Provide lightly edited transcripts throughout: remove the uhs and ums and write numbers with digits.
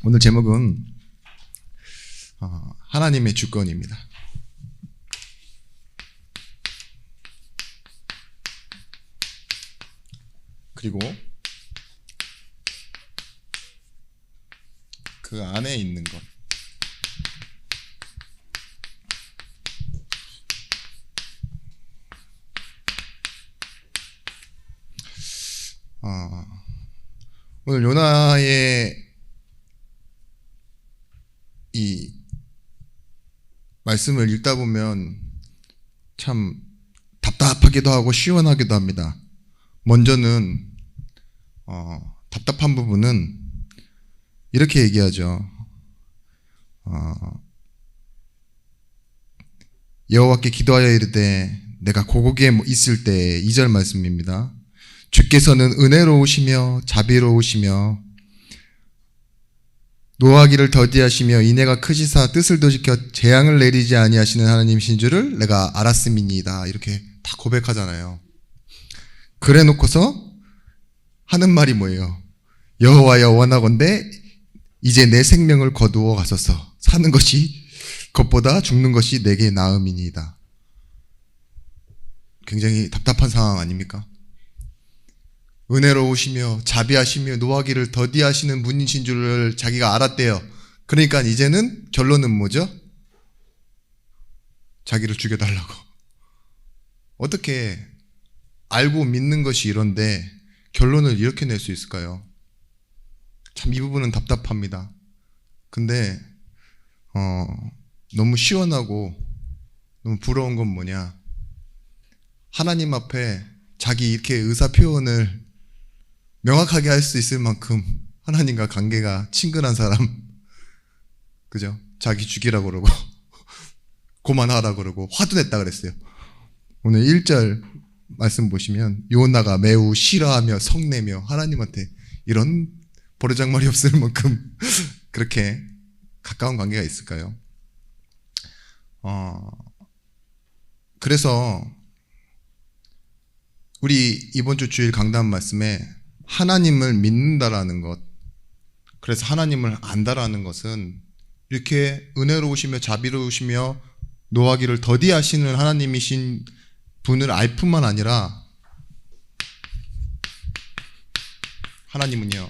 오늘 제목은 하나님의 주권입니다. 그리고 그 안에 있는 것. 오늘 요나의 이 말씀을 읽다 보면 참 답답하기도 하고 시원하기도 합니다. 먼저는 답답한 부분은 이렇게 얘기하죠. 여호와께 기도하여 이르되 내가 고국에 있을 때 2절 말씀입니다. 주께서는 은혜로우시며 자비로우시며 노하기를 더디하시며 인애가 크시사 뜻을 도지켜 재앙을 내리지 아니하시는 하나님이신 줄을 내가 알았음이니이다. 이렇게 다 고백하잖아요. 그래 놓고서 하는 말이 뭐예요? 여호와여 원하건대 이제 내 생명을 거두어 가소서. 사는 것이 것보다 죽는 것이 내게 나음이니이다. 굉장히 답답한 상황 아닙니까? 은혜로우시며 자비하시며 노하기를 더디하시는 분이신 줄을 자기가 알았대요. 그러니까 이제는 결론은 뭐죠? 자기를 죽여달라고. 어떻게 알고 믿는 것이 이런데 결론을 이렇게 낼 수 있을까요? 참 이 부분은 답답합니다. 근데 너무 시원하고 너무 부러운 건 뭐냐? 하나님 앞에 자기 이렇게 의사 표현을 명확하게 할 수 있을 만큼 하나님과 관계가 친근한 사람, 그죠? 자기 죽이라고 그러고 고만하라고 그러고 화도 냈다 그랬어요. 오늘 1절 말씀 보시면 요나가 매우 싫어하며 성내며 하나님한테 이런 버르장말이 없을 만큼 그렇게 가까운 관계가 있을까요? 그래서 우리 이번 주 주일 강단 말씀에 하나님을 믿는다라는 것, 그래서 하나님을 안다라는 것은 이렇게 은혜로우시며 자비로우시며 노하기를 더디하시는 하나님이신 분을 알 뿐만 아니라 하나님은요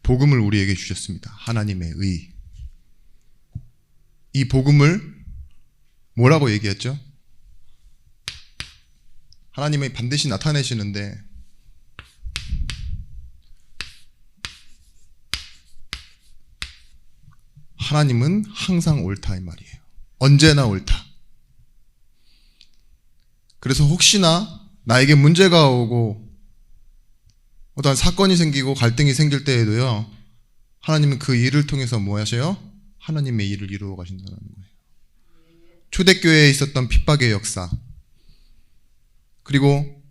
복음을 우리에게 주셨습니다. 하나님의 의. 이 복음을 뭐라고 얘기했죠? 하나님이 반드시 나타내시는데 하나님은 항상 옳다 이 말이에요. 언제나 옳다. 그래서 혹시나 나에게 문제가 오고 어떠한 사건이 생기고 갈등이 생길 때에도요, 하나님은 그 일을 통해서 뭐 하셔요? 하나님의 일을 이루어 가신다는 거예요. 초대교회에 있었던 핍박의 역사, 그리고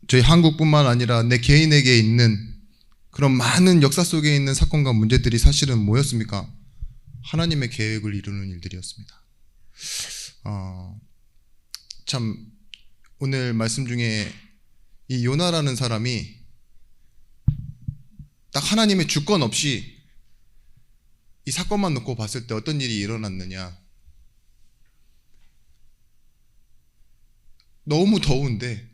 저희 한국뿐만 아니라 내 개인에게 있는 그런 많은 역사 속에 있는 사건과 문제들이 사실은 뭐였습니까? 하나님의 계획을 이루는 일들이었습니다. 참 오늘 말씀 중에 이 요나라는 사람이 딱 하나님의 주권 없이 이 사건만 놓고 봤을 때 어떤 일이 일어났느냐? 너무 더운데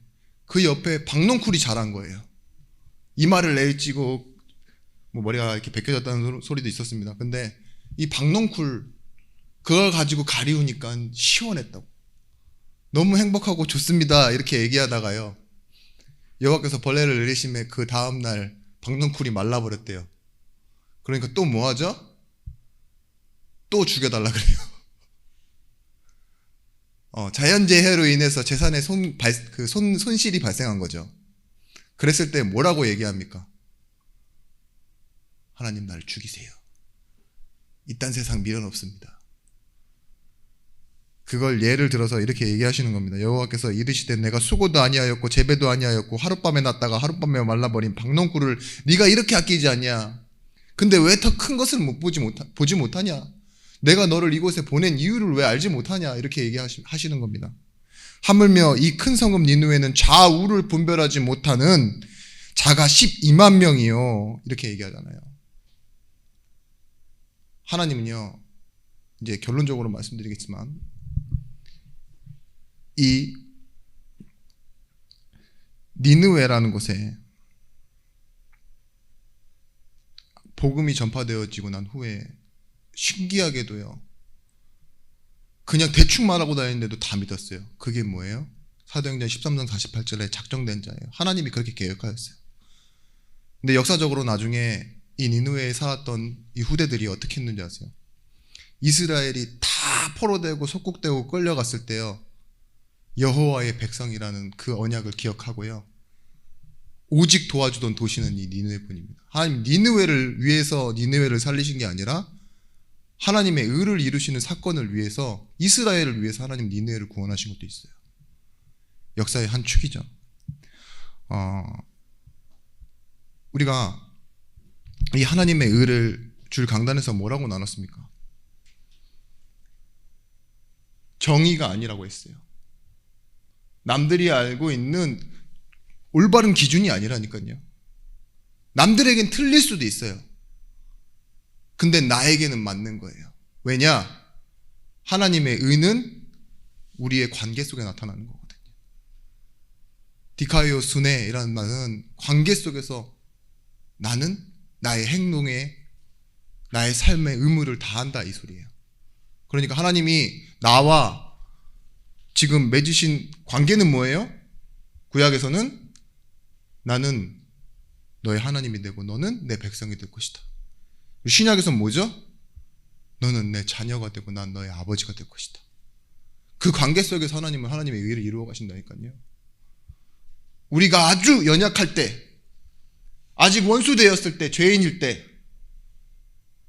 그 옆에 박넝쿨이 자란 거예요. 이마를 내리치고 뭐 머리가 이렇게 벗겨졌다는 소리도 있었습니다. 근데 이 박넝쿨 그걸 가지고 가리우니까 시원했다고. 너무 행복하고 좋습니다. 이렇게 얘기하다가요, 여호와께서 벌레를 내리심에 그 다음날 박넝쿨이 말라버렸대요. 그러니까 또 뭐 하죠? 또 죽여달라 그래요. 자연재해로 인해서 재산에 손실이 발생한 거죠. 그랬을 때 뭐라고 얘기합니까? 하나님 나를 죽이세요. 이딴 세상 미련 없습니다. 그걸 예를 들어서 이렇게 얘기하시는 겁니다. 여호와께서 이르시되 내가 수고도 아니하였고 재배도 아니하였고 하룻밤에 났다가 하룻밤에 말라버린 박넝쿨을 네가 이렇게 아끼지 않냐? 근데 왜 더 큰 것을 보지 못하냐? 내가 너를 이곳에 보낸 이유를 왜 알지 못하냐? 이렇게 얘기하시는 겁니다. 하물며 이 큰 성읍 니느웨는 좌우를 분별하지 못하는 자가 12만 명이요. 이렇게 얘기하잖아요. 하나님은요, 이제 결론적으로 말씀드리겠지만, 이 니느웨라는 곳에 복음이 전파되어지고 난 후에 신기하게도요, 그냥 대충 말하고 다니는데도 다 믿었어요. 그게 뭐예요? 사도행전 13장 48절에 작정된 자예요. 하나님이 그렇게 계획하였어요. 근데 역사적으로 나중에 이 니느웨에 살았던 이 후대들이 어떻게 했는지 아세요? 이스라엘이 다 포로되고 속국되고 끌려갔을 때요, 여호와의 백성이라는 그 언약을 기억하고요, 오직 도와주던 도시는 이 니느웨뿐입니다. 하나님 니느웨를 위해서 니느웨를 살리신 게 아니라 하나님의 의를 이루시는 사건을 위해서, 이스라엘을 위해서 하나님 니느웨를 구원하신 것도 있어요. 역사의 한 축이죠. 우리가 이 하나님의 의를 줄 강단에서 뭐라고 나눴습니까? 정의가 아니라고 했어요. 남들이 알고 있는 올바른 기준이 아니라니까요. 남들에겐 틀릴 수도 있어요. 근데 나에게는 맞는 거예요. 왜냐? 하나님의 의는 우리의 관계 속에 나타나는 거거든요. 디카이오 수네이라는 말은 관계 속에서 나는 나의 행동에, 나의 삶의 의무를 다한다, 이 소리예요. 그러니까 하나님이 나와 지금 맺으신 관계는 뭐예요? 구약에서는 나는 너의 하나님이 되고 너는 내 백성이 될 것이다. 신약에서는 뭐죠? 너는 내 자녀가 되고 난 너의 아버지가 될 것이다. 그 관계 속에서 하나님은 하나님의 의를 이루어 가신다니까요. 우리가 아주 연약할 때, 아직 원수되었을 때, 죄인일 때,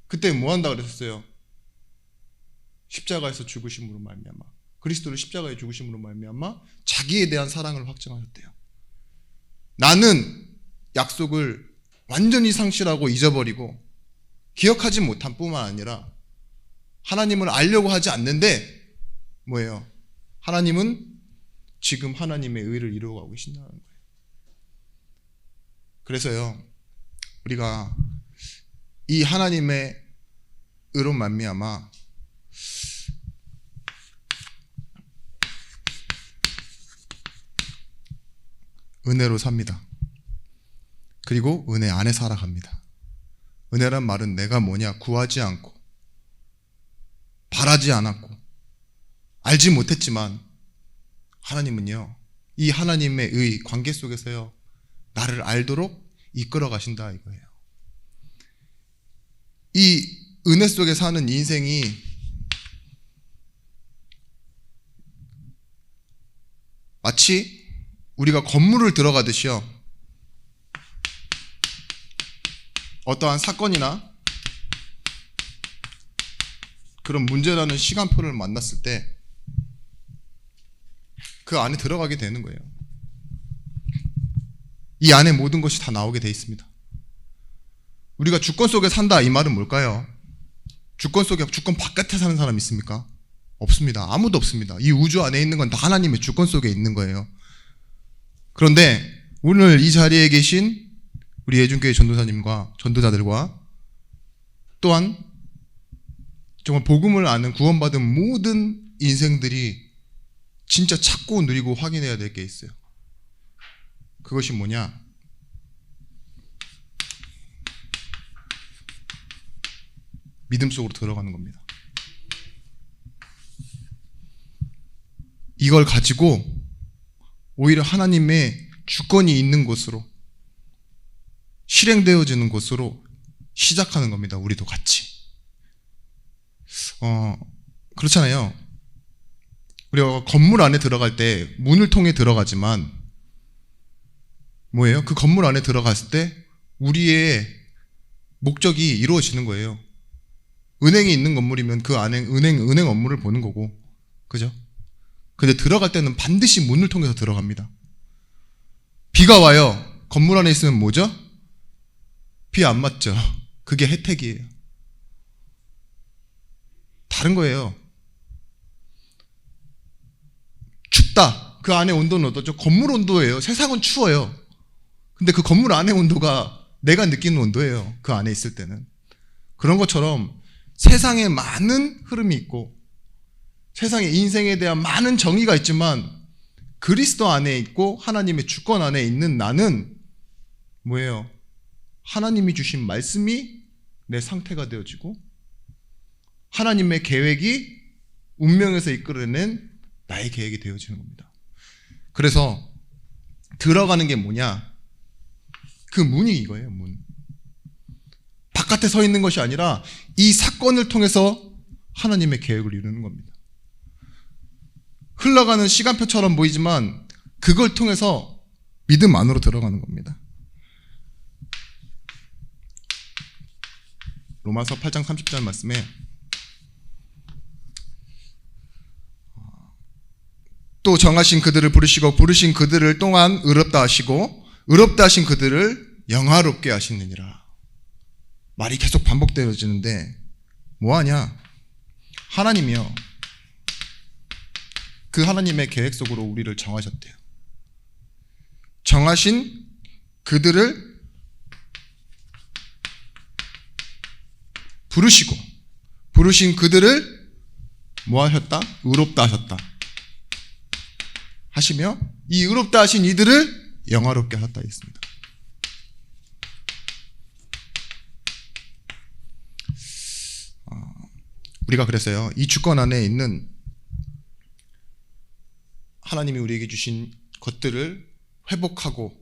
그때 뭐 한다 그랬었어요? 십자가에서 죽으심으로 말미암아, 그리스도를 십자가에 죽으심으로 말미암아 자기에 대한 사랑을 확증하셨대요. 나는 약속을 완전히 상실하고 잊어버리고 기억하지 못한 뿐만 아니라 하나님을 알려고 하지 않는데 뭐예요? 하나님은 지금 하나님의 의를 이루어가고 계신다는 거예요. 그래서요, 우리가 이 하나님의 의로 말미암아 은혜로 삽니다. 그리고 은혜 안에 살아갑니다. 은혜란 말은 내가 뭐냐, 구하지 않고 바라지 않았고 알지 못했지만 하나님은요, 이 하나님의 의 관계 속에서요, 나를 알도록 이끌어 가신다, 이거예요. 이 은혜 속에 사는 인생이 마치 우리가 건물을 들어가듯이요, 어떠한 사건이나 그런 문제라는 시간표를 만났을 때 그 안에 들어가게 되는 거예요. 이 안에 모든 것이 다 나오게 돼 있습니다. 우리가 주권 속에 산다, 이 말은 뭘까요? 주권 바깥에 사는 사람 있습니까? 없습니다. 아무도 없습니다. 이 우주 안에 있는 건 다 하나님의 주권 속에 있는 거예요. 그런데 오늘 이 자리에 계신 우리 예준교회 전도사님과 전도자들과 또한 정말 복음을 아는 구원받은 모든 인생들이 진짜 찾고 누리고 확인해야 될 게 있어요. 그것이 뭐냐? 믿음 속으로 들어가는 겁니다. 이걸 가지고 오히려 하나님의 주권이 있는 곳으로, 실행되어지는 곳으로 시작하는 겁니다. 우리도 같이. 그렇잖아요. 우리가 건물 안에 들어갈 때 문을 통해 들어가지만 뭐예요? 그 건물 안에 들어갔을 때 우리의 목적이 이루어지는 거예요. 은행이 있는 건물이면 그 안에 은행 업무를 보는 거고, 그죠? 근데 들어갈 때는 반드시 문을 통해서 들어갑니다. 비가 와요. 건물 안에 있으면 뭐죠? 비 안 맞죠? 그게 혜택이에요. 다른 거예요. 춥다. 그 안에 온도는 어떻죠? 건물 온도예요. 세상은 추워요. 근데 그 건물 안의 온도가 내가 느끼는 온도예요. 그 안에 있을 때는. 그런 것처럼 세상에 많은 흐름이 있고 세상의 인생에 대한 많은 정의가 있지만 그리스도 안에 있고 하나님의 주권 안에 있는 나는 뭐예요? 하나님이 주신 말씀이 내 상태가 되어지고 하나님의 계획이 운명에서 이끌어낸 나의 계획이 되어지는 겁니다. 그래서 들어가는 게 뭐냐? 그 문이 이거예요. 문. 바깥에 서 있는 것이 아니라 이 사건을 통해서 하나님의 계획을 이루는 겁니다. 흘러가는 시간표처럼 보이지만 그걸 통해서 믿음 안으로 들어가는 겁니다. 로마서 8장 30절 말씀에 또 정하신 그들을 부르시고 부르신 그들을 또한 의롭다 하시고 의롭다 하신 그들을 영화롭게 하시느니라. 말이 계속 반복되어지는데 뭐하냐? 하나님이요, 그 하나님의 계획 속으로 우리를 정하셨대요. 정하신 그들을 부르시고 부르신 그들을 뭐 하셨다? 의롭다 하셨다 하시며 이 의롭다 하신 이들을 영화롭게 하셨다 했습니다. 우리가 그랬어요. 이 주권 안에 있는 하나님이 우리에게 주신 것들을 회복하고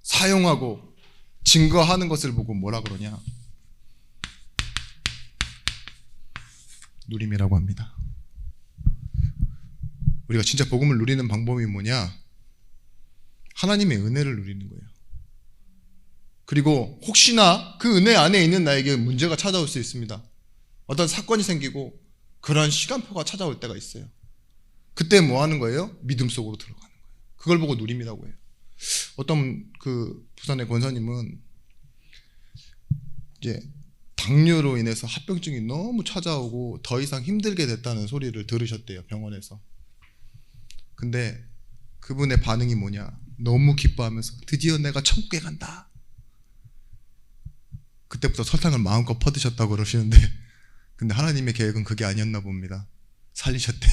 사용하고 증거하는 것을 보고 뭐라 그러냐? 누림이라고 합니다. 우리가 진짜 복음을 누리는 방법이 뭐냐? 하나님의 은혜를 누리는 거예요. 그리고 혹시나 그 은혜 안에 있는 나에게 문제가 찾아올 수 있습니다. 어떤 사건이 생기고 그런 시간표가 찾아올 때가 있어요. 그때 뭐 하는 거예요? 믿음 속으로 들어가는 거예요. 그걸 보고 누림이라고 해요. 어떤 그 부산의 권사님은 이제 당뇨로 인해서 합병증이 너무 찾아오고 더 이상 힘들게 됐다는 소리를 들으셨대요, 병원에서. 근데 그분의 반응이 뭐냐? 너무 기뻐하면서 드디어 내가 천국에 간다. 그때부터 설탕을 마음껏 퍼드셨다고 그러시는데, 근데 하나님의 계획은 그게 아니었나 봅니다. 살리셨대요.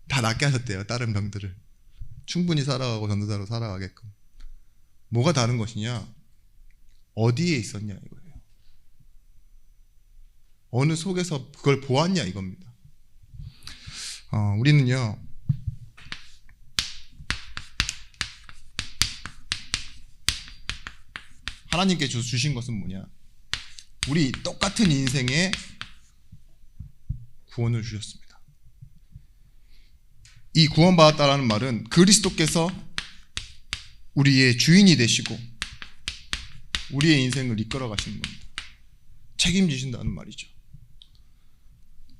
다 낫게 하셨대요, 다른 병들을. 충분히 살아가고 전도자로 살아가게끔. 뭐가 다른 것이냐? 어디에 있었냐 이거예요. 어느 속에서 그걸 보았냐 이겁니다. 우리는요, 하나님께 주신 것은 뭐냐? 우리 똑같은 인생에 구원을 주셨습니다. 이 구원받았다라는 말은 그리스도께서 우리의 주인이 되시고 우리의 인생을 이끌어 가시는 겁니다. 책임지신다는 말이죠.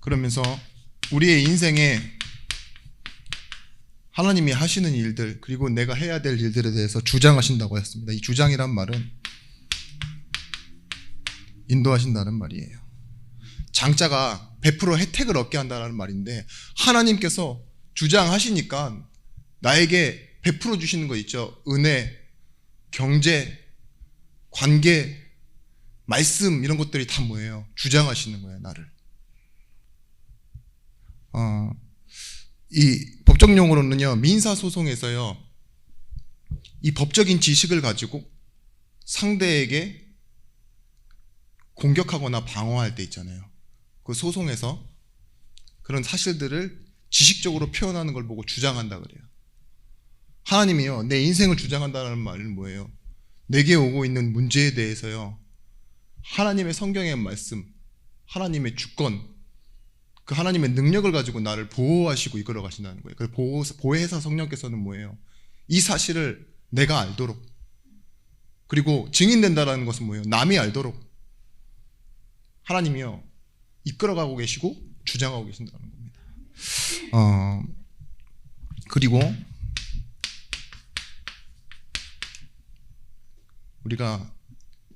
그러면서 우리의 인생에 하나님이 하시는 일들, 그리고 내가 해야 될 일들에 대해서 주장하신다고 했습니다. 이 주장이란 말은 인도하신다는 말이에요. 장자가 100% 혜택을 얻게 한다는 말인데, 하나님께서 주장하시니까 나에게 베풀어 주시는 거 있죠. 은혜, 경제, 관계, 말씀, 이런 것들이 다 뭐예요? 주장하시는 거예요, 나를. 이 법적 용어로는요, 민사소송에서요, 이 법적인 지식을 가지고 상대에게 공격하거나 방어할 때 있잖아요. 그 소송에서 그런 사실들을 지식적으로 표현하는 걸 보고 주장한다 그래요. 하나님이요, 내 인생을 주장한다는 말은 뭐예요? 내게 오고 있는 문제에 대해서요, 하나님의 성경의 말씀, 하나님의 주권, 그 하나님의 능력을 가지고 나를 보호하시고 이끌어 가신다는 거예요. 그 보혜사 성령께서는 뭐예요? 이 사실을 내가 알도록, 그리고 증인된다라는 것은 뭐예요? 남이 알도록 하나님이요, 이끌어가고 계시고 주장하고 계신다는 겁니다. 그리고 우리가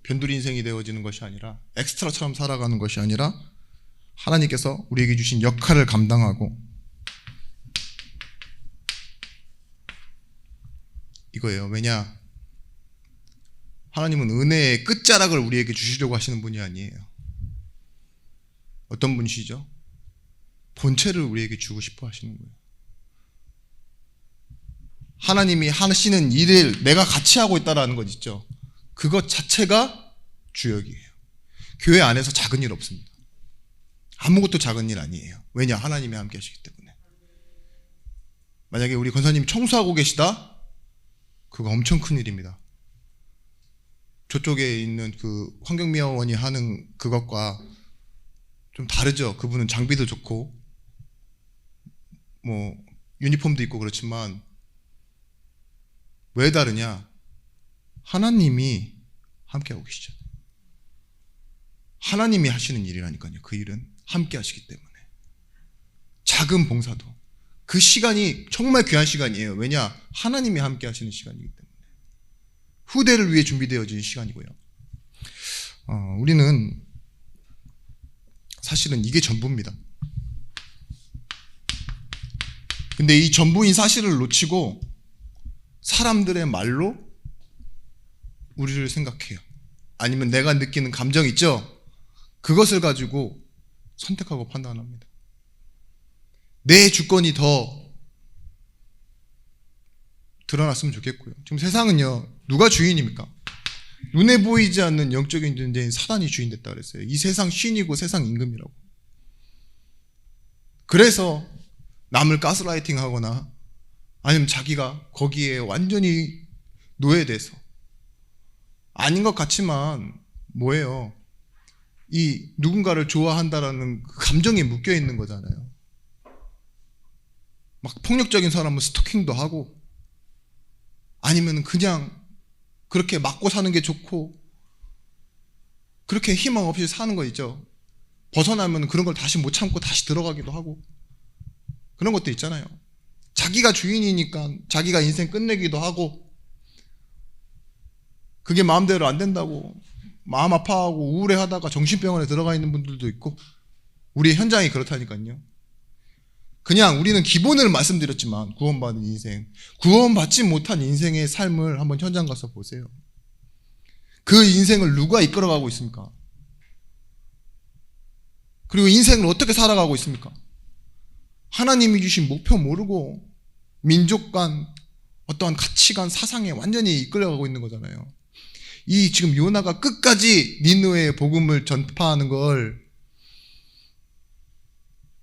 변두리 인생이 되어지는 것이 아니라, 엑스트라처럼 살아가는 것이 아니라, 하나님께서 우리에게 주신 역할을 감당하고 이거예요. 왜냐? 하나님은 은혜의 끝자락을 우리에게 주시려고 하시는 분이 아니에요. 어떤 분이시죠? 본체를 우리에게 주고 싶어 하시는 거예요. 하나님이 하시는 일을 내가 같이 하고 있다는 것 있죠. 그것 자체가 주역이에요. 교회 안에서 작은 일 없습니다. 아무것도 작은 일 아니에요. 왜냐? 하나님이 함께 하시기 때문에. 만약에 우리 권사님이 청소하고 계시다? 그거 엄청 큰 일입니다. 저쪽에 있는 그 환경미화원이 하는 그것과 좀 다르죠. 그분은 장비도 좋고 뭐 유니폼도 있고 그렇지만 왜 다르냐? 하나님이 함께하고 계시죠. 하나님이 하시는 일이라니까요. 그 일은 함께 하시기 때문에. 작은 봉사도 그 시간이 정말 귀한 시간이에요. 왜냐? 하나님이 함께 하시는 시간이기 때문에. 후대를 위해 준비되어진 시간이고요. 우리는 사실은 이게 전부입니다. 근데 이 전부인 사실을 놓치고 사람들의 말로 우리를 생각해요. 아니면 내가 느끼는 감정 있죠? 그것을 가지고 선택하고 판단합니다. 내 주권이 더 드러났으면 좋겠고요. 지금 세상은요, 누가 주인입니까? 눈에 보이지 않는 영적인 존재인 사단이 주인 됐다 그랬어요. 이 세상 신이고 세상 임금이라고. 그래서 남을 가스라이팅 하거나 아니면 자기가 거기에 완전히 노예돼서 아닌 것 같지만 뭐예요? 이 누군가를 좋아한다라는 그 감정이 묶여 있는 거잖아요. 막 폭력적인 사람은 스토킹도 하고 아니면 그냥 그렇게 맞고 사는 게 좋고 그렇게 희망 없이 사는 거 있죠. 벗어나면 그런 걸 다시 못 참고 다시 들어가기도 하고 그런 것도 있잖아요. 자기가 주인이니까 자기가 인생 끝내기도 하고 그게 마음대로 안 된다고 마음 아파하고 우울해하다가 정신병원에 들어가 있는 분들도 있고 우리의 현장이 그렇다니까요. 그냥 우리는 기본을 말씀드렸지만 구원받은 인생, 구원받지 못한 인생의 삶을 한번 현장 가서 보세요. 그 인생을 누가 이끌어가고 있습니까? 그리고 인생을 어떻게 살아가고 있습니까? 하나님이 주신 목표 모르고 민족 간 어떠한 가치관, 사상에 완전히 이끌어가고 있는 거잖아요. 이 지금 요나가 끝까지 니느웨의 복음을 전파하는 걸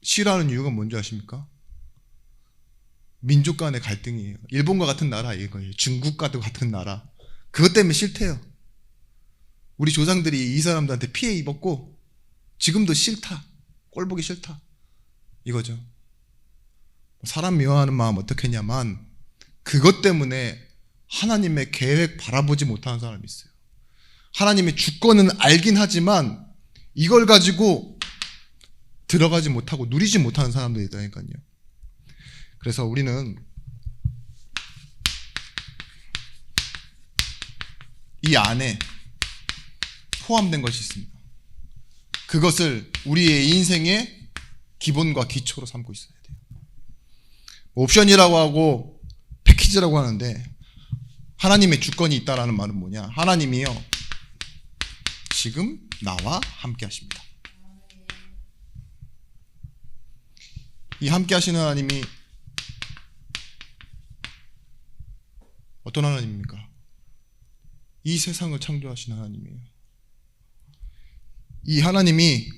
싫어하는 이유가 뭔지 아십니까? 민족 간의 갈등이에요. 일본과 같은 나라 이거예요. 중국과 같은 나라. 그것 때문에 싫대요. 우리 조상들이 이 사람들한테 피해 입었고 지금도 싫다. 꼴보기 싫다. 이거죠. 사람 미워하는 마음 어떻게 했냐만 그것 때문에 하나님의 계획 바라보지 못하는 사람이 있어요. 하나님의 주권은 알긴 하지만 이걸 가지고 들어가지 못하고 누리지 못하는 사람들이 있다니까요. 그래서 우리는 이 안에 포함된 것이 있습니다. 그것을 우리의 인생의 기본과 기초로 삼고 있어야 돼요. 옵션이라고 하고 패키지라고 하는데 하나님의 주권이 있다라는 말은 뭐냐? 하나님이요 지금 나와 함께 하십니다. 이 함께 하시는 하나님이 어떤 하나님입니까? 이 세상을 창조하신 하나님이에요. 이 하나님이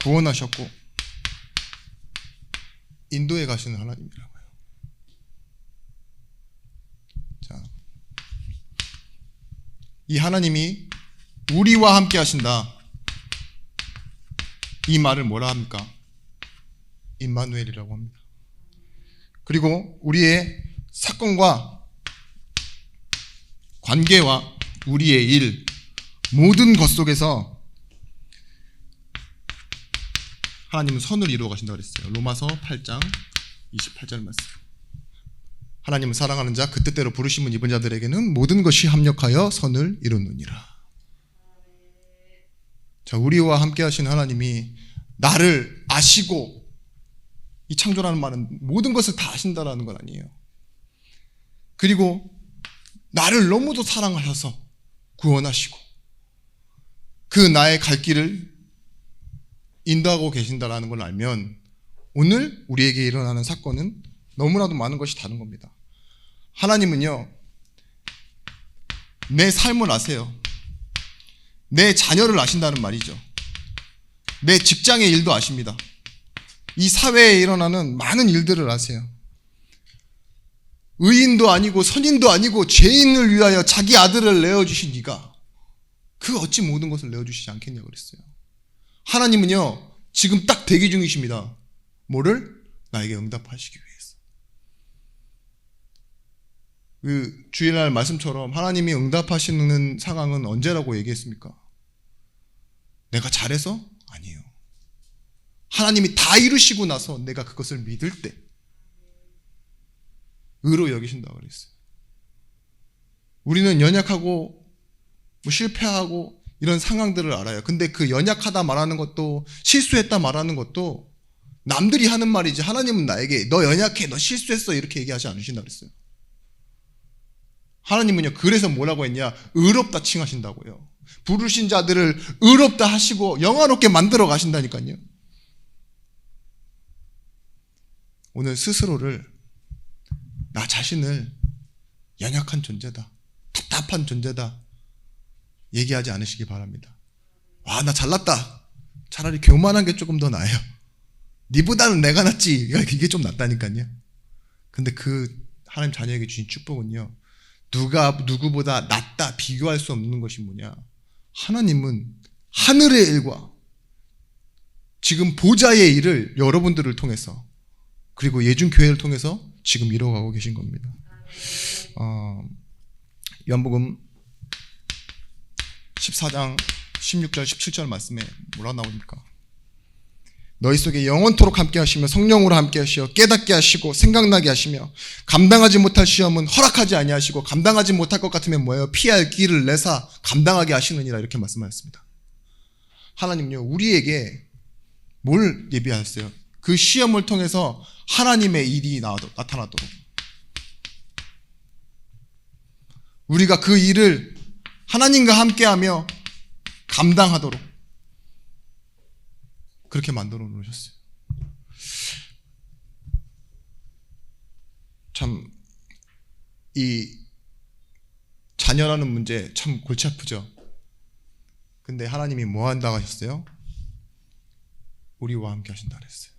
구원하셨고 인도에 가시는 하나님이라고요. 자, 이 하나님이 우리와 함께 하신다. 이 말을 뭐라 합니까? 임마누엘이라고 합니다. 그리고 우리의 사건과 관계와 우리의 일, 모든 것 속에서 하나님은 선을 이루어 가신다고 그랬어요. 로마서 8장 28절 말씀. 하나님은 사랑하는 자, 그 뜻대로 부르심을 입은 자들에게는 모든 것이 합력하여 선을 이루느니라. 자, 우리와 함께 하신 하나님이 나를 아시고 이 창조라는 말은 모든 것을 다 아신다라는 건 아니에요. 그리고 나를 너무도 사랑하셔서 구원하시고 그 나의 갈 길을 인도하고 계신다라는 걸 알면 오늘 우리에게 일어나는 사건은 너무나도 많은 것이 다른 겁니다. 하나님은요, 내 삶을 아세요. 내 자녀를 아신다는 말이죠. 내 직장의 일도 아십니다. 이 사회에 일어나는 많은 일들을 아세요. 의인도 아니고 선인도 아니고 죄인을 위하여 자기 아들을 내어주신 이가 그 어찌 모든 것을 내어주시지 않겠냐고 그랬어요. 하나님은요, 지금 딱 대기 중이십니다. 뭐를? 나에게 응답하시기 위해서. 그 주일날 말씀처럼 하나님이 응답하시는 상황은 언제라고 얘기했습니까? 내가 잘해서? 아니에요. 하나님이 다 이루시고 나서 내가 그것을 믿을 때 의로 여기신다고 그랬어요. 우리는 연약하고 실패하고 이런 상황들을 알아요. 근데 그 연약하다 말하는 것도 실수했다 말하는 것도 남들이 하는 말이지 하나님은 나에게 너 연약해, 너 실수했어 이렇게 얘기하지 않으신다고 그랬어요. 하나님은요, 그래서 뭐라고 했냐? 의롭다 칭하신다고요. 부르신 자들을 의롭다 하시고 영화롭게 만들어 가신다니까요. 오늘 스스로를, 나 자신을 연약한 존재다, 답답한 존재다 얘기하지 않으시기 바랍니다. 와, 나 잘났다. 차라리 교만한 게 조금 더 나아요. 니보다는 내가 낫지. 이게 좀 낫다니까요. 근데 그 하나님 자녀에게 주신 축복은요, 누가 누구보다 낫다 비교할 수 없는 것이 뭐냐? 하나님은 하늘의 일과 지금 보좌의 일을 여러분들을 통해서 그리고 예중교회를 통해서 지금 이뤄가고 계신 겁니다. 요한복음 14장 16절 17절 말씀에 뭐라 나옵니까? 너희 속에 영원토록 함께 하시며 성령으로 함께 하시어 깨닫게 하시고 생각나게 하시며 감당하지 못할 시험은 허락하지 아니하시고 감당하지 못할 것 같으면 뭐예요? 피할 길을 내사 감당하게 하시느니라 이렇게 말씀하셨습니다. 하나님요, 우리에게 뭘 예비하셨어요? 그 시험을 통해서 하나님의 일이 나타나도록, 우리가 그 일을 하나님과 함께하며 감당하도록 그렇게 만들어 놓으셨어요. 참, 이 자녀라는 문제 참 골치 아프죠. 근데 하나님이 뭐 한다고 하셨어요? 우리와 함께 하신다 그랬어요.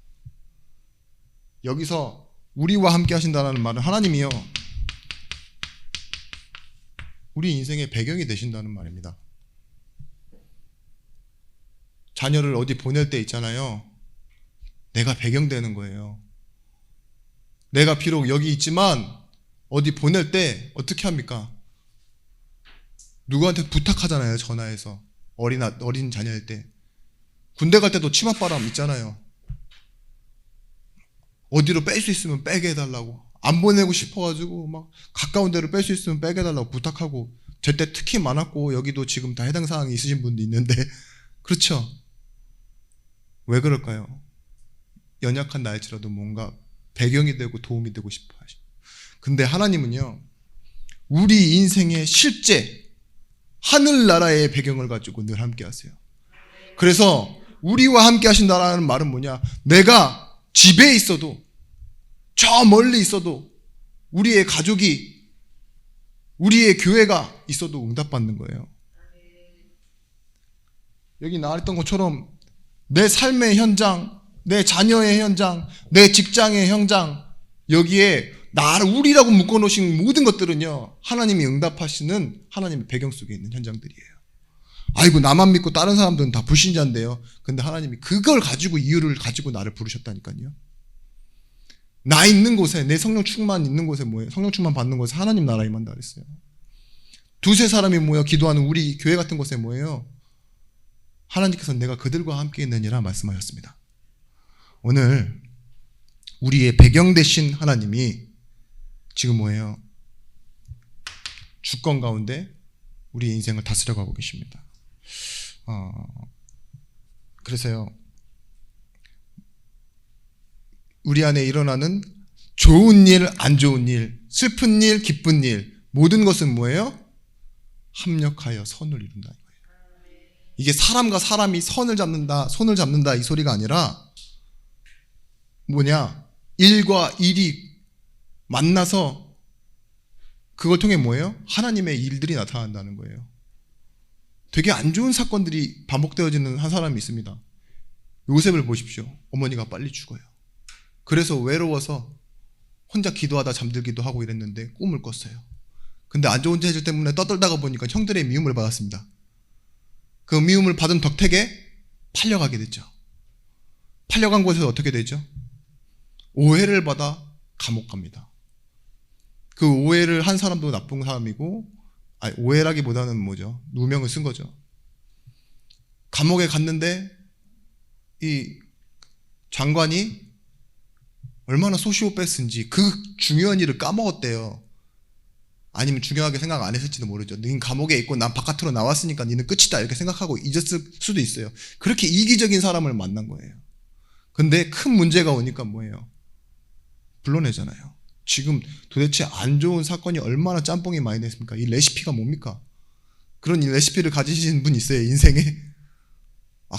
여기서 우리와 함께 하신다는 말은 하나님이요, 우리 인생의 배경이 되신다는 말입니다. 자녀를 어디 보낼 때 있잖아요. 내가 배경 되는 거예요. 내가 비록 여기 있지만 어디 보낼 때 어떻게 합니까? 누구한테 부탁하잖아요. 전화해서. 어린 자녀일 때. 군대 갈 때도 치맛바람 있잖아요. 어디로 뺄 수 있으면 빼게 해달라고. 안 보내고 싶어가지고 막 가까운 데로 뺄 수 있으면 빼게 해달라고 부탁하고, 제때 특히 많았고 여기도 지금 다 해당 사항이 있으신 분도 있는데 그렇죠? 왜 그럴까요? 연약한 나일지라도 뭔가 배경이 되고 도움이 되고 싶어 하시죠. 근데 하나님은요, 우리 인생의 실제 하늘나라의 배경을 가지고 늘 함께 하세요. 그래서 우리와 함께 하신다라는 말은 뭐냐? 내가 집에 있어도, 저 멀리 있어도, 우리의 가족이, 우리의 교회가 있어도 응답받는 거예요. 여기 나왔던 것처럼 내 삶의 현장, 내 자녀의 현장, 내 직장의 현장, 여기에 우리라고 묶어놓으신 모든 것들은요, 하나님이 응답하시는 하나님의 배경 속에 있는 현장들이에요. 아이고, 나만 믿고 다른 사람들은 다 불신자인데요. 근데 하나님이 그걸 가지고, 이유를 가지고 나를 부르셨다니까요. 나 있는 곳에, 내 성령 충만 있는 곳에 뭐예요? 성령 충만 받는 곳에 하나님 나라 임한다 그랬어요. 두세 사람이 모여 기도하는 우리 교회 같은 곳에 뭐예요? 하나님께서 내가 그들과 함께 있느니라 말씀하셨습니다. 오늘 우리의 배경 되신 하나님이 지금 뭐예요? 주권 가운데 우리의 인생을 다스려가고 계십니다. 그래서요, 우리 안에 일어나는 좋은 일, 안 좋은 일, 슬픈 일, 기쁜 일, 모든 것은 뭐예요? 합력하여 선을 이룬다 이거예요. 이게 사람과 사람이 손을 잡는다 이 소리가 아니라 뭐냐? 일과 일이 만나서 그걸 통해 뭐예요? 하나님의 일들이 나타난다는 거예요. 되게 안 좋은 사건들이 반복되어지는 한 사람이 있습니다. 요셉을 보십시오. 어머니가 빨리 죽어요. 그래서 외로워서 혼자 기도하다 잠들기도 하고 이랬는데 꿈을 꿨어요. 근데 안 좋은 재질 때문에 떠들다가 보니까 형들의 미움을 받았습니다. 그 미움을 받은 덕택에 팔려가게 됐죠. 팔려간 곳에서 어떻게 되죠? 오해를 받아 감옥 갑니다. 그 오해를 한 사람도 나쁜 사람이고, 아니, 오해라기보다는 뭐죠? 누명을 쓴 거죠. 감옥에 갔는데 이 장관이 얼마나 소시오패스인지 그 중요한 일을 까먹었대요. 아니면 중요하게 생각 안 했을지도 모르죠. 넌 감옥에 있고 난 바깥으로 나왔으니까 니는 끝이다 이렇게 생각하고 잊었을 수도 있어요. 그렇게 이기적인 사람을 만난 거예요. 근데 큰 문제가 오니까 뭐예요? 불러내잖아요. 지금 도대체 안 좋은 사건이 얼마나 짬뽕이 많이 됐습니까? 이 레시피가 뭡니까? 그런 이 레시피를 가지신 분 있어요, 인생에?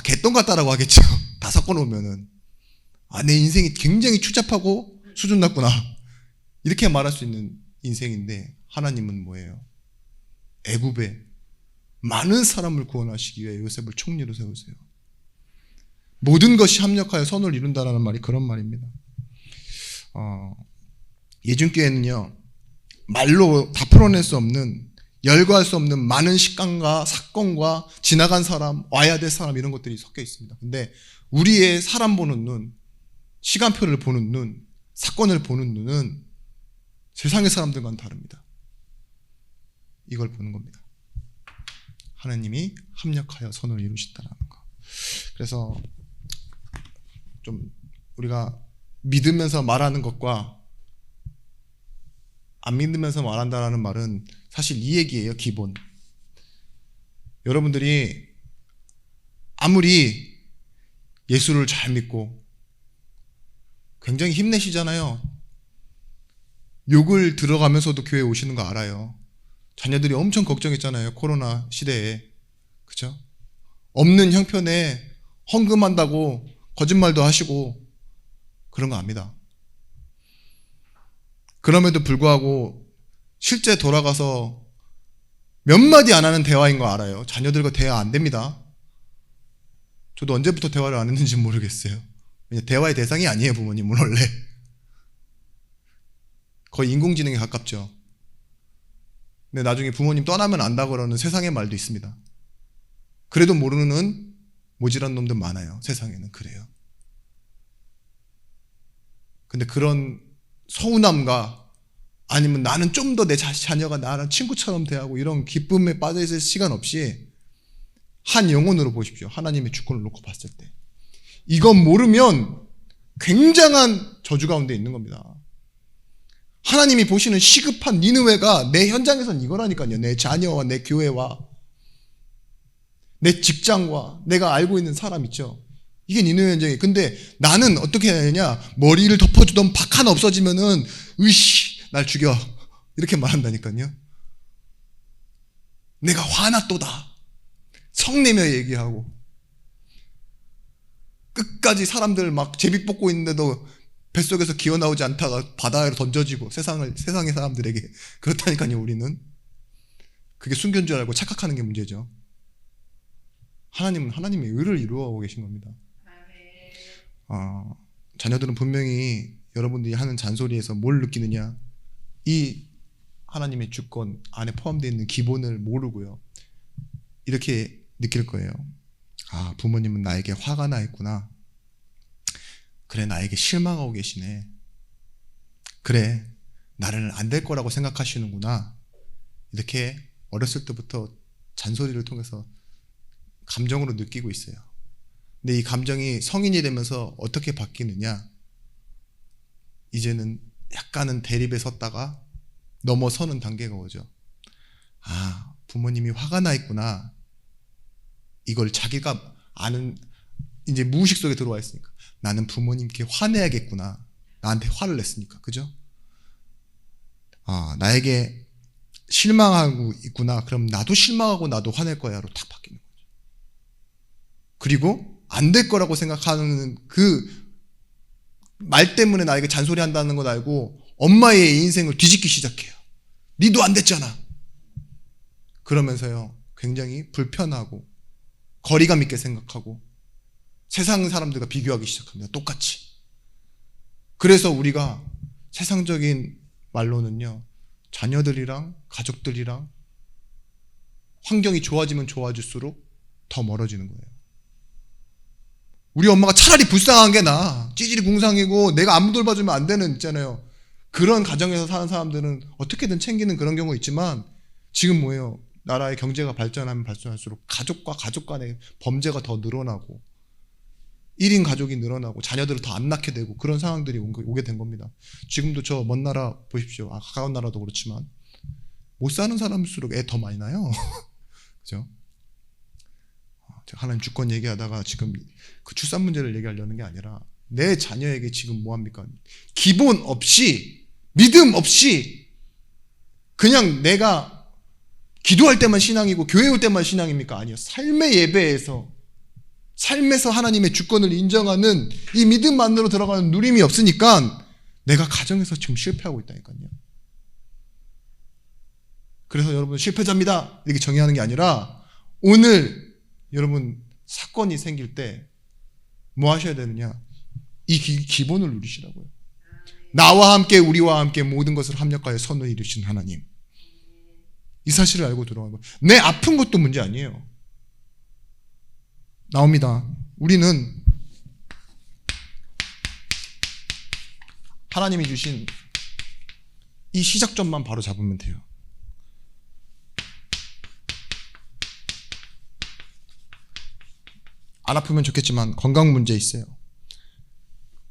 개똥 같다라고 하겠죠. 다 섞어놓으면은. 내 인생이 굉장히 추잡하고 수준 낮구나. 이렇게 말할 수 있는 인생인데, 하나님은 뭐예요? 애굽에 많은 사람을 구원하시기 위해 요셉을 총리로 세우세요. 모든 것이 합력하여 선을 이룬다라는 말이 그런 말입니다. 예중교회는요, 말로 다 풀어낼 수 없는, 열거할 수 없는 많은 식감과 사건과 지나간 사람, 와야 될 사람 이런 것들이 섞여 있습니다. 근데 우리의 사람 보는 눈, 시간표를 보는 눈, 사건을 보는 눈은 세상의 사람들과는 다릅니다. 이걸 보는 겁니다. 하나님이 합력하여 선을 이루신다는 거. 그래서 좀 우리가 믿으면서 말하는 것과 안 믿으면서 말한다는 말은 사실 이 얘기예요, 기본. 여러분들이 아무리 예수를 잘 믿고 굉장히 힘내시잖아요. 욕을 들어가면서도 교회에 오시는 거 알아요. 자녀들이 엄청 걱정했잖아요, 코로나 시대에. 그죠? 없는 형편에 헌금한다고 거짓말도 하시고 그런 거 압니다. 그럼에도 불구하고 실제 돌아가서 몇 마디 안 하는 대화인 거 알아요. 자녀들과 대화 안 됩니다. 저도 언제부터 대화를 안 했는지 모르겠어요. 대화의 대상이 아니에요, 부모님은 원래. 거의 인공지능에 가깝죠. 근데 나중에 부모님 떠나면 안다 그러는 세상의 말도 있습니다. 그래도 모르는 모질한 놈들 많아요, 세상에는. 그래요. 근데 그런 서운함과 아니면 나는 좀 더 내 자녀가 나랑 친구처럼 대하고 이런 기쁨에 빠져있을 시간 없이 한 영혼으로 보십시오. 하나님의 주권을 놓고 봤을 때. 이건 모르면 굉장한 저주 가운데 있는 겁니다. 하나님이 보시는 시급한 니느웨가 내 현장에선 이거라니까요. 내 자녀와 내 교회와 내 직장과 내가 알고 있는 사람 있죠. 이게 니느웨 현장이에요. 근데 나는 어떻게 해야 되냐? 머리를 덮어주던 박 하나 없어지면은 으이씨 날 죽여 이렇게 말한다니까요. 내가 화났도다 성내며 얘기하고 끝까지 사람들 막 제비 뽑고 있는데도 뱃속에서 기어 나오지 않다가 바다로 던져지고 세상의 사람들에게. 그렇다니까요. 우리는 그게 순교인 줄 알고 착각하는 게 문제죠. 하나님은 하나님의 의를 이루어가고 계신 겁니다. 자녀들은 분명히 여러분들이 하는 잔소리에서 뭘 느끼느냐, 이 하나님의 주권 안에 포함되어 있는 기본을 모르고요, 이렇게 느낄 거예요. 부모님은 나에게 화가 나 있구나. 그래, 나에게 실망하고 계시네. 그래, 나를 안 될 거라고 생각하시는구나. 이렇게 어렸을 때부터 잔소리를 통해서 감정으로 느끼고 있어요. 근데 이 감정이 성인이 되면서 어떻게 바뀌느냐, 이제는 약간은 대립에 섰다가 넘어서는 단계가 오죠. 부모님이 화가 나 있구나. 이걸 자기가 아는, 이제 무의식 속에 들어와 있으니까 나는 부모님께 화내야겠구나. 나한테 화를 냈으니까. 그죠? 아, 나에게 실망하고 있구나. 그럼 나도 실망하고 나도 화낼 거야로 탁 바뀌는 거죠. 그리고 안 될 거라고 생각하는 그 말 때문에 나에게 잔소리한다는 걸 알고 엄마의 인생을 뒤집기 시작해요. 니도 안 됐잖아. 그러면서요, 굉장히 불편하고 거리감 있게 생각하고 세상 사람들과 비교하기 시작합니다. 똑같이. 그래서 우리가 세상적인 말로는요, 자녀들이랑 가족들이랑 환경이 좋아지면 좋아질수록 더 멀어지는 거예요. 우리 엄마가 차라리 불쌍한 게 나아. 찌질이 궁상이고 내가 아무 돌봐주면 안 되는 있잖아요. 그런 가정에서 사는 사람들은 어떻게든 챙기는 그런 경우가 있지만 지금 뭐예요? 나라의 경제가 발전하면 발전할수록 가족과 가족 간의 범죄가 더 늘어나고 1인 가족이 늘어나고 자녀들을 더 안 낳게 되고 그런 상황들이 오게 된 겁니다. 지금도 저 먼 나라 보십시오. 가까운 나라도 그렇지만 못 사는 사람일수록 애 더 많이 낳아요. 그죠? 제가 하나님 주권 얘기하다가 지금 그 출산 문제를 얘기하려는 게 아니라 내 자녀에게 지금 뭐합니까? 기본 없이 믿음 없이 그냥 내가 기도할 때만 신앙이고 교회 올 때만 신앙입니까? 아니요. 삶의 예배에서 삶에서 하나님의 주권을 인정하는 이 믿음만으로 들어가는 누림이 없으니까 내가 가정에서 지금 실패하고 있다니까요. 그래서 여러분 실패자입니다 이렇게 정의하는 게 아니라 오늘 여러분 사건이 생길 때 뭐 하셔야 되느냐? 이 기본을 누리시라고요. 나와 함께 우리와 함께 모든 것을 합력하여 선을 이루신 하나님. 이 사실을 알고 들어가는 거예요. 내 아픈 것도 문제 아니에요. 나옵니다. 우리는 하나님이 주신 이 시작점만 바로 잡으면 돼요. 안 아프면 좋겠지만 건강 문제 있어요.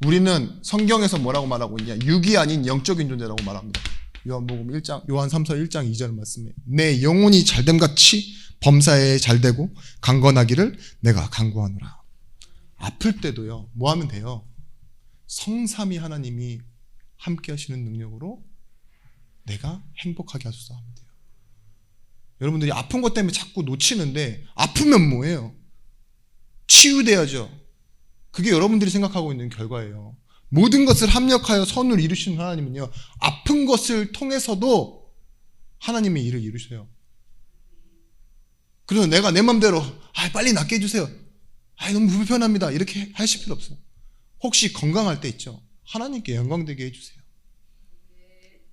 우리는 성경에서 뭐라고 말하고 있냐? 육이 아닌 영적인 존재라고 말합니다. 요한 3서 1장 2절 말씀에 내 영혼이 잘됨같이 범사에 잘되고 강건하기를 내가 간구하노라. 아플 때도요, 뭐 하면 돼요? 성삼위 하나님이 함께 하시는 능력으로 내가 행복하게 하소서 하면 돼요. 여러분들이 아픈 것 때문에 자꾸 놓치는데 아프면 뭐예요? 치유돼야죠. 그게 여러분들이 생각하고 있는 결과예요. 모든 것을 합력하여 선을 이루시는 하나님은요, 아픈 것을 통해서도 하나님의 일을 이루셔요. 그래서 내가 내 맘대로 빨리 낫게 해주세요. 너무 불편합니다. 이렇게 하실 필요 없어요. 혹시 건강할 때 있죠? 하나님께 영광되게 해주세요.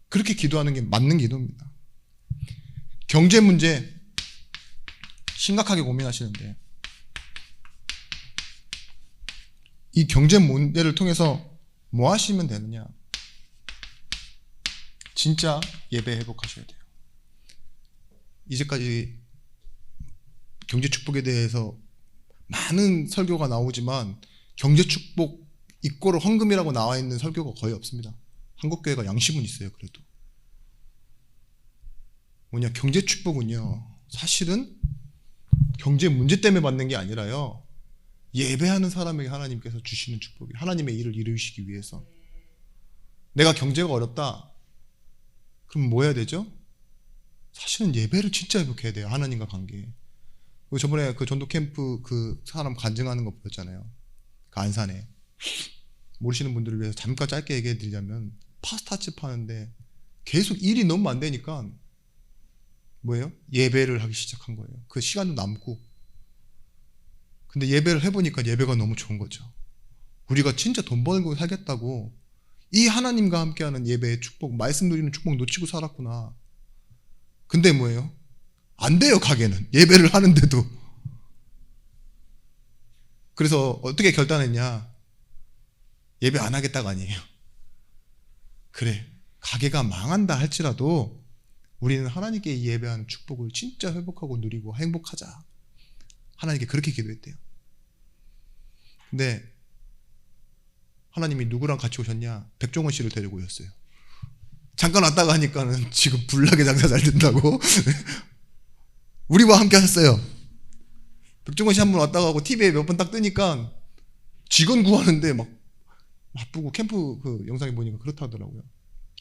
그렇게 기도하는 게 맞는 기도입니다. 경제 문제 심각하게 고민하시는데 이 경제 문제를 통해서 뭐 하시면 되느냐? 진짜 예배 회복하셔야 돼요. 이제까지 경제 축복에 대해서 많은 설교가 나오지만 경제 축복 이꼬르 헌금이라고 나와 있는 설교가 거의 없습니다. 한국교회가 양심은 있어요. 그래도 뭐냐, 경제 축복은요 사실은 경제 문제 때문에 받는 게 아니라요, 예배하는 사람에게 하나님께서 주시는 축복이 하나님의 일을 이루시기 위해서. 내가 경제가 어렵다 그럼 뭐 해야 되죠? 사실은 예배를 진짜 회복해야 돼요. 하나님과 관계. 저번에 그 전도 캠프 그 사람 간증하는 거 보였잖아요. 그 안산에. 모르시는 분들을 위해서 잠깐 짧게 얘기해 드리자면 파스타집 하는데 계속 일이 너무 안 되니까 뭐예요? 예배를 하기 시작한 거예요. 그 시간도 남고. 근데 예배를 해보니까 예배가 너무 좋은 거죠. 우리가 진짜 돈 벌고 살겠다고 이 하나님과 함께하는 예배의 축복, 말씀 누리는 축복 놓치고 살았구나. 근데 뭐예요? 안 돼요. 가게는 예배를 하는데도. 그래서 어떻게 결단했냐? 예배 안 하겠다가 아니에요. 그래, 가게가 망한다 할지라도 우리는 하나님께 예배하는 축복을 진짜 회복하고 누리고 행복하자. 하나님께 그렇게 기도했대요. 근데 하나님이 누구랑 같이 오셨냐? 백종원 씨를 데리고 오셨어요. 잠깐 왔다가 하니까는 지금 불나게 장사 잘 된다고. 우리와 함께 하셨어요. 백종원 씨 한 번 왔다가 하고 TV에 몇 번 딱 뜨니까 직원 구하는데 막 바쁘고 캠프 그 영상에 보니까 그렇다더라고요.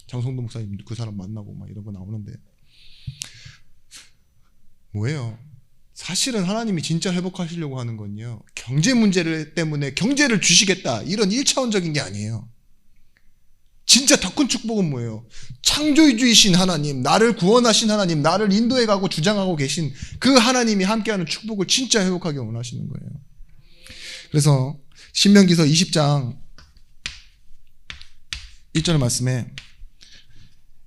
장성도 목사님 그 사람 만나고 막 이런 거 나오는데 뭐예요? 사실은 하나님이 진짜 회복하시려고 하는 건요, 경제 문제를 때문에 경제를 주시겠다 이런 1차원적인 게 아니에요. 진짜 더 큰 축복은 뭐예요? 창조주이신 하나님, 나를 구원하신 하나님, 나를 인도해 가고 주장하고 계신 그 하나님이 함께하는 축복을 진짜 회복하기 원하시는 거예요. 그래서 신명기서 20장 1절 말씀에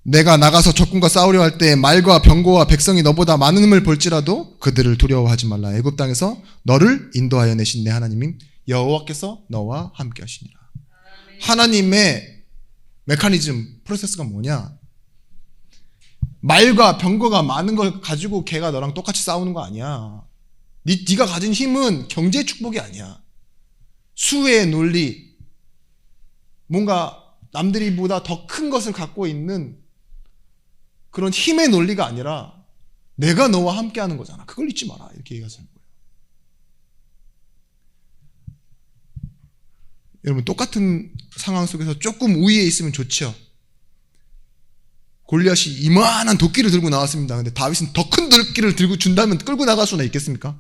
내가 나가서 적군과 싸우려 할 때 말과 병거와 백성이 너보다 많음을 볼지라도 그들을 두려워하지 말라. 애굽 땅에서 너를 인도하여 내신 내 하나님인 여호와께서 너와 함께 하시니라. 하나님의 메커니즘, 프로세스가 뭐냐? 말과 병거가 많은 걸 가지고 걔가 너랑 똑같이 싸우는 거 아니야. 네가 가진 힘은 경제 축복이 아니야. 수의 논리, 뭔가 남들이 보다 더 큰 것을 갖고 있는 그런 힘의 논리가 아니라 내가 너와 함께 하는 거잖아. 그걸 잊지 마라. 이렇게 얘기하시는 거예요. 여러분, 똑같은 상황 속에서 조금 우위에 있으면 좋죠. 골리앗이 이만한 도끼를 들고 나왔습니다. 근데 다윗은 더 큰 도끼를 들고 준다면 끌고 나갈 수나 있겠습니까?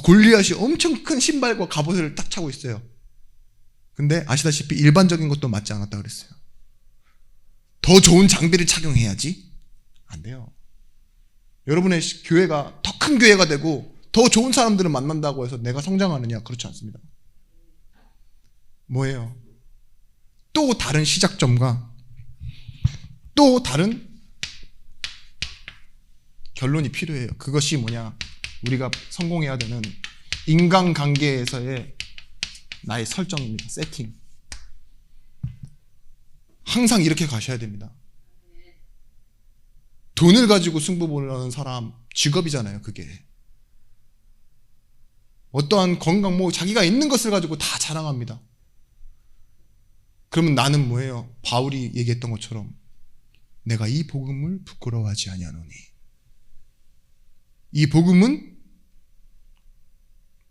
골리앗이 엄청 큰 신발과 갑옷을 딱 차고 있어요. 근데 아시다시피 일반적인 것도 맞지 않았다 그랬어요. 더 좋은 장비를 착용해야지? 안 돼요. 여러분의 교회가 더 큰 교회가 되고 더 좋은 사람들을 만난다고 해서 내가 성장하느냐? 그렇지 않습니다. 뭐예요? 또 다른 시작점과 또 다른 결론이 필요해요. 그것이 뭐냐? 우리가 성공해야 되는 인간관계에서의 나의 설정입니다. 세팅. 항상 이렇게 가셔야 됩니다. 돈을 가지고 승부 보는 사람 직업이잖아요, 그게. 어떠한 건강, 자기가 있는 것을 가지고 다 자랑합니다. 그러면 나는 뭐예요? 바울이 얘기했던 것처럼 내가 이 복음을 부끄러워하지 아니하노니. 이 복음은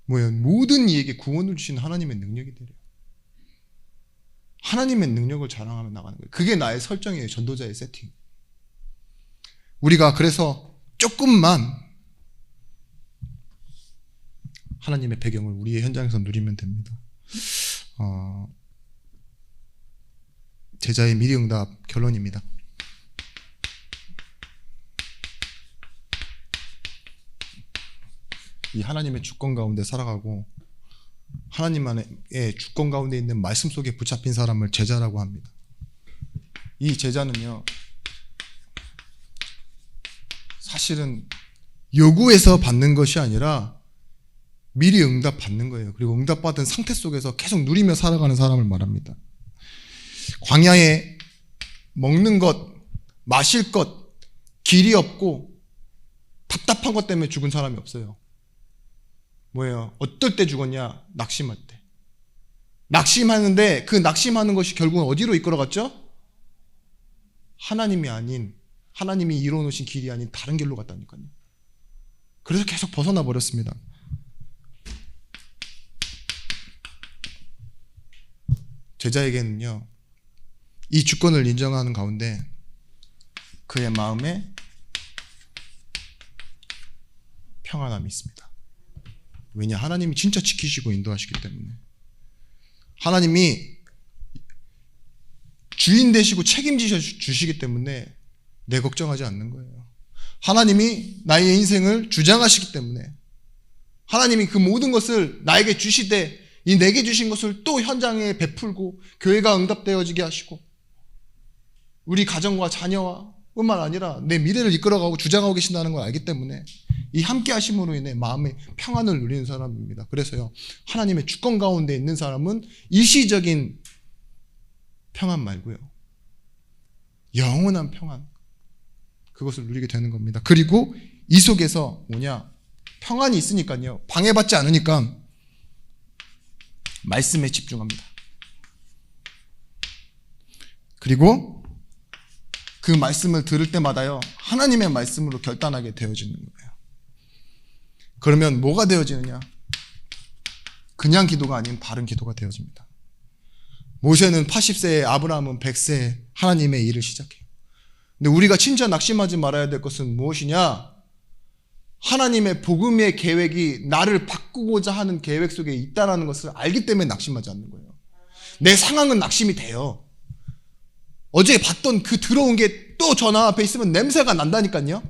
뭐예요? 모든 이에게 구원을 주신 하나님의 능력이 되래요. 하나님의 능력을 자랑하며 나가는 거예요. 그게 나의 설정이에요. 전도자의 세팅. 우리가 그래서 조금만 하나님의 배경을 우리의 현장에서 누리면 됩니다. 제자의 미리응답 결론입니다. 이 하나님의 주권 가운데 살아가고 하나님만의 주권 가운데 있는 말씀 속에 붙잡힌 사람을 제자라고 합니다. 이 제자는요, 사실은 요구해서 받는 것이 아니라 미리 응답 받는 거예요. 그리고 응답받은 상태 속에서 계속 누리며 살아가는 사람을 말합니다. 광야에 먹는 것, 마실 것, 길이 없고 답답한 것 때문에 죽은 사람이 없어요. 뭐예요? 어떨 때 죽었냐? 낙심할 때. 낙심하는데 그 낙심하는 것이 결국은 어디로 이끌어갔죠? 하나님이 아닌, 하나님이 이루어놓으신 길이 아닌 다른 길로 갔다니까요. 그래서 계속 벗어나 버렸습니다. 제자에게는요, 이 주권을 인정하는 가운데 그의 마음에 평안함이 있습니다. 왜냐? 하나님이 진짜 지키시고 인도하시기 때문에. 하나님이 주인 되시고 책임지셔 주시기 때문에 내 걱정하지 않는 거예요. 하나님이 나의 인생을 주장하시기 때문에, 하나님이 그 모든 것을 나에게 주시되 이 내게 주신 것을 또 현장에 베풀고 교회가 응답되어지게 하시고 우리 가정과 자녀와 뿐만 아니라 내 미래를 이끌어가고 주장하고 계신다는 걸 알기 때문에 이 함께 하심으로 인해 마음의 평안을 누리는 사람입니다. 그래서요, 하나님의 주권 가운데 있는 사람은 일시적인 평안 말고요, 영원한 평안, 그것을 누리게 되는 겁니다. 그리고 이 속에서 뭐냐? 평안이 있으니까요, 방해받지 않으니까 말씀에 집중합니다. 그리고 그 말씀을 들을 때마다요, 하나님의 말씀으로 결단하게 되어지는 거예요. 그러면 뭐가 되어지느냐? 그냥 기도가 아닌 바른 기도가 되어집니다. 모세는 80세에 아브라함은 100세에 하나님의 일을 시작해요. 근데 우리가 진짜 낙심하지 말아야 될 것은 무엇이냐? 하나님의 복음의 계획이 나를 바꾸고자 하는 계획 속에 있다는 것을 알기 때문에 낙심하지 않는 거예요. 내 상황은 낙심이 돼요. 어제 봤던 그 들어온 게 또 전화 앞에 있으면 냄새가 난다니까요.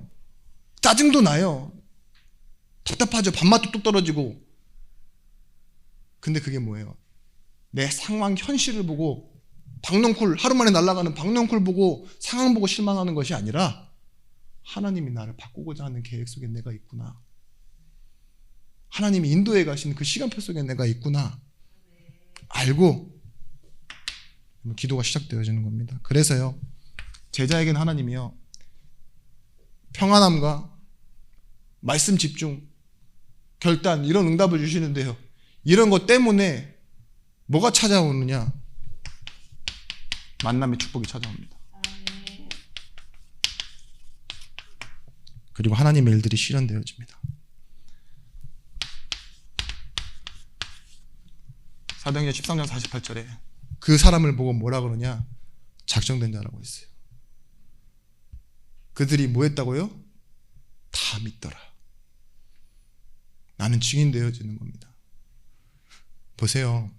짜증도 나요. 답답하죠. 밥맛도 뚝 떨어지고. 근데 그게 뭐예요? 내 상황 현실을 보고 박넝쿨, 하루 만에 날아가는 박넝쿨 보고 상황 보고 실망하는 것이 아니라 하나님이 나를 바꾸고자 하는 계획 속에 내가 있구나. 하나님이 인도해 가시는 그 시간표 속에 내가 있구나. 알고 기도가 시작되어지는 겁니다. 그래서요, 제자에게는 하나님이요, 평안함과 말씀 집중, 결단, 이런 응답을 주시는데요, 이런 것 때문에 뭐가 찾아오느냐? 만남의 축복이 찾아옵니다. 그리고 하나님의 일들이 실현되어집니다. 사도행전 13장 48절에 그 사람을 보고 뭐라 그러냐? 작정된 자라고 했어요. 그들이 뭐 했다고요? 다 믿더라. 나는 증인되어지는 겁니다. 보세요.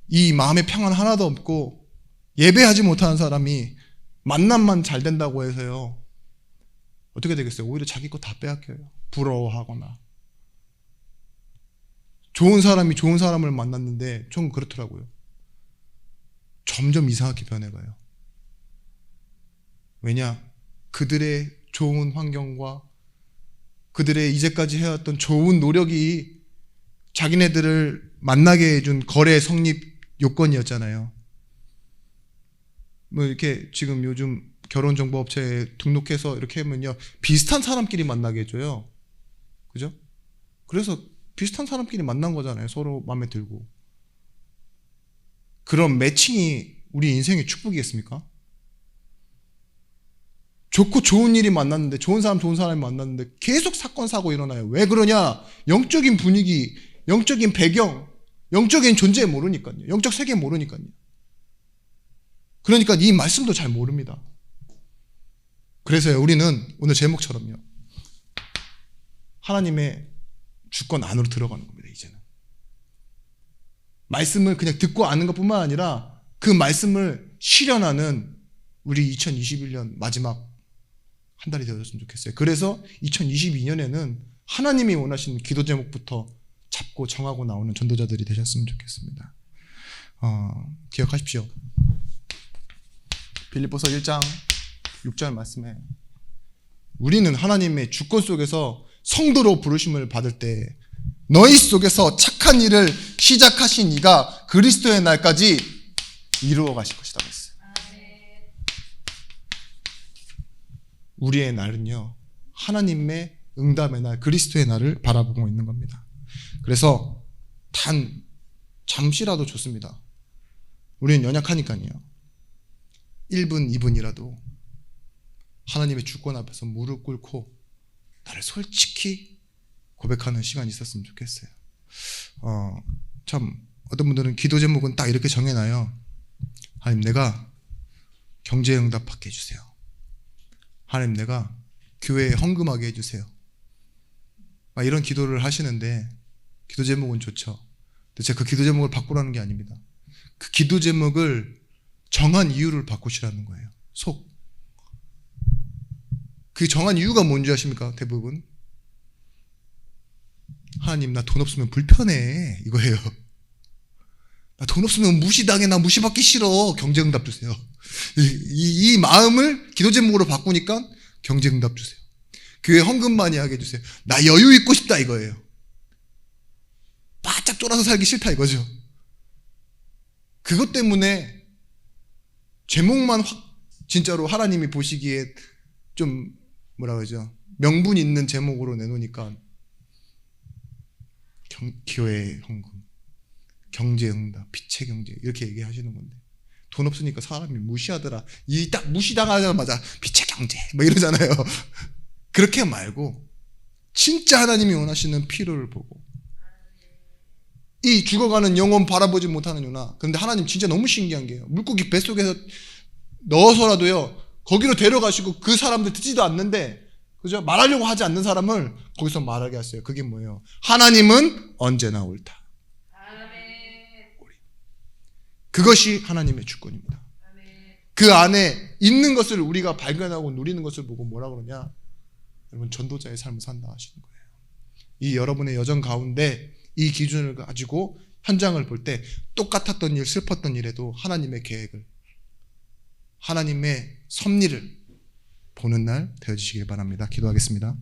이 마음의 평안 하나도 없고 예배하지 못하는 사람이 만남만 잘 된다고 해서요, 어떻게 되겠어요? 오히려 자기 거 다 빼앗겨요. 부러워하거나. 좋은 사람이 좋은 사람을 만났는데 좀 그렇더라고요. 점점 이상하게 변해가요. 왜냐? 그들의 좋은 환경과 그들의 이제까지 해왔던 좋은 노력이 자기네들을 만나게 해준 거래 성립 요건이었잖아요. 뭐 이렇게 지금 요즘 결혼정보업체에 등록해서 이렇게 하면요, 비슷한 사람끼리 만나게 해줘요. 그죠? 그래서 비슷한 사람끼리 만난 거잖아요. 서로 마음에 들고. 그런 매칭이 우리 인생의 축복이겠습니까? 좋고 좋은 일이 만났는데, 좋은 사람이 만났는데 계속 사건 사고 일어나요. 왜 그러냐? 영적인 분위기, 영적인 배경, 영적인 존재 모르니까요. 영적 세계 모르니까요. 그러니까 이 말씀도 잘 모릅니다. 그래서요, 우리는 오늘 제목처럼요, 하나님의 주권 안으로 들어가는 겁니다. 이제는 말씀을 그냥 듣고 아는 것뿐만 아니라 그 말씀을 실현하는 우리 2021년 마지막 한 달이 되어졌으면 좋겠어요. 그래서 2022년에는 하나님이 원하시는 기도 제목부터 잡고 정하고 나오는 전도자들이 되셨으면 좋겠습니다. 기억하십시오. 빌립보서 1장 6절 말씀에 우리는 하나님의 주권 속에서 성도로 부르심을 받을 때 너희 속에서 착한 일을 시작하신 이가 그리스도의 날까지 이루어 가실 것이라고 했어요. 우리의 날은요, 하나님의 응답의 날, 그리스도의 날을 바라보고 있는 겁니다. 그래서 단 잠시라도 좋습니다. 우리는 연약하니까요. 1분, 2분이라도 하나님의 주권 앞에서 무릎 꿇고 나를 솔직히 고백하는 시간이 있었으면 좋겠어요. 참 어떤 분들은 기도 제목은 딱 이렇게 정해놔요. 하나님, 내가 경제 응답 받게 해주세요. 하나님, 내가 교회에 헌금하게 해주세요. 막 이런 기도를 하시는데, 기도 제목은 좋죠. 근데 제가 그 기도 제목을 바꾸라는 게 아닙니다. 그 기도 제목을 정한 이유를 바꾸시라는 거예요. 그 정한 이유가 뭔지 아십니까? 대부분 하나님, 나 돈 없으면 불편해, 이거예요. 나 돈 없으면 무시당해, 나 무시받기 싫어. 경제응답 주세요. 이 마음을 기도 제목으로 바꾸니까 경제응답 주세요. 교회 헌금 많이 하게 해주세요. 나 여유 있고 싶다, 이거예요. 바짝 쫄아서 살기 싫다, 이거죠. 그것 때문에 제목만 진짜로 하나님이 보시기에 좀 뭐라 그러죠, 명분 있는 제목으로 내놓으니까 교회 헌금, 경제응답, 빛의 경제, 이렇게 얘기하시는 건데, 돈 없으니까 사람이 무시하더라. 이 딱 무시당하자마자 빛의 경제 뭐 이러잖아요. 그렇게 말고 진짜 하나님이 원하시는 필요를 보고 이 죽어가는 영혼 바라보지 못하느냐. 그런데 하나님 진짜 너무 신기한 게요. 물고기 뱃속에서 넣어서라도요. 거기로 데려가시고 그 사람들 듣지도 않는데 그죠? 말하려고 하지 않는 사람을 거기서 말하게 하세요. 그게 뭐예요? 하나님은 언제나 옳다. 그것이 하나님의 주권입니다. 그 안에 있는 것을 우리가 발견하고 누리는 것을 보고 뭐라 그러냐? 여러분 전도자의 삶을 산다 하시는 거예요. 이 여러분의 여정 가운데 이 기준을 가지고 현장을 볼 때 똑같았던 일, 슬펐던 일에도 하나님의 계획을, 하나님의 섭리를 보는 날 되어주시길 바랍니다. 기도하겠습니다.